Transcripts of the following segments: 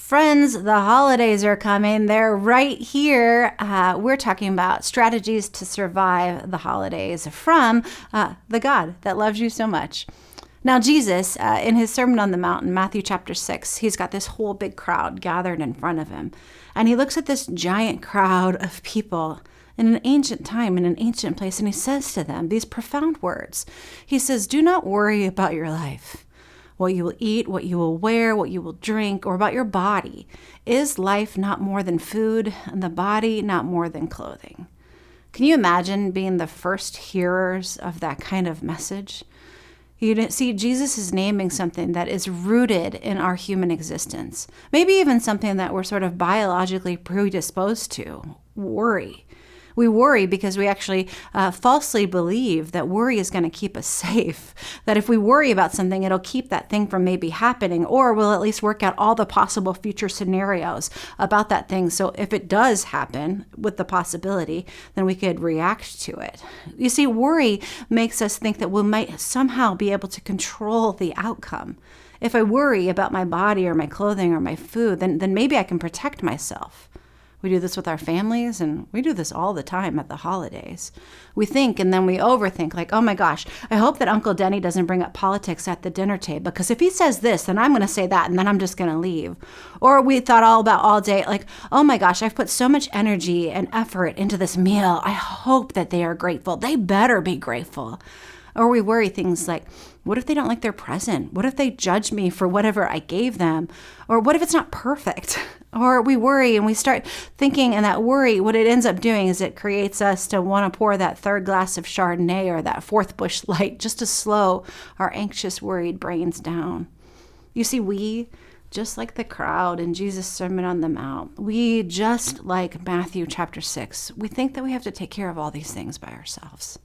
Friends, the holidays are coming. They're right here. We're talking about strategies to survive the holidays from the God that loves you so much. Now, Jesus, in his Sermon on the Mount in Matthew chapter 6, he's got this whole big crowd gathered in front of him. And he looks at this giant crowd of people in an ancient time, in an ancient place, and he says to them these profound words. He says, "Do not worry about your life, what you will eat, what you will wear, what you will drink, or about your body. Is life not more than food, and the body not more than clothing?" Can you imagine being the first hearers of that kind of message? You see, Jesus is naming something that is rooted in our human existence, maybe even something that we're sort of biologically predisposed to: worry. We worry because we actually falsely believe that worry is going to keep us safe, that if we worry about something, it'll keep that thing from maybe happening, or we'll at least work out all the possible future scenarios about that thing. So if it does happen with the possibility, then we could react to it. You see, worry makes us think that we might somehow be able to control the outcome. If I worry about my body or my clothing or my food, then maybe I can protect myself. We do this with our families, and we do this all the time at the holidays. We think and then we overthink, like, oh my gosh, I hope that Uncle Denny doesn't bring up politics at the dinner table, because if he says this, then I'm going to say that, and then I'm just going to leave. Or we thought all day, like, oh my gosh, I've put so much energy and effort into this meal. I hope that they are grateful. They better be grateful. Or we worry things like, what if they don't like their present? What if they judge me for whatever I gave them? Or what if it's not perfect? Or we worry and we start thinking, and that worry, what it ends up doing is it creates us to want to pour that third glass of Chardonnay or that fourth Busch Light just to slow our anxious, worried brains down. You see, we, just like the crowd in Jesus' Sermon on the Mount, we, just like Matthew chapter 6, we think that we have to take care of all these things by ourselves.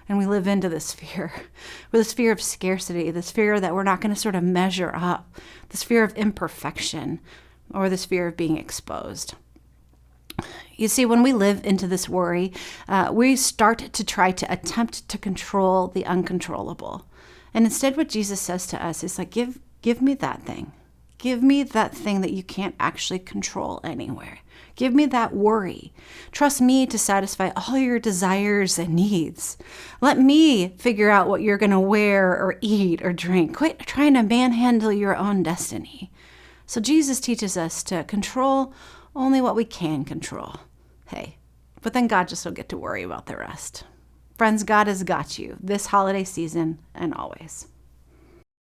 And we live into this fear, with this fear of scarcity, this fear that we're not going to sort of measure up, this fear of imperfection, or this fear of being exposed. You see, when we live into this worry, we start to try to attempt to control the uncontrollable. And instead what Jesus says to us is like, give me that thing. Give me that thing that you can't actually control anywhere. Give me that worry. Trust me to satisfy all your desires and needs. Let me figure out what you're going to wear or eat or drink. Quit trying to manhandle your own destiny. So Jesus teaches us to control only what we can control. Hey, but then God just will get to worry about the rest. Friends, God has got you this holiday season and always.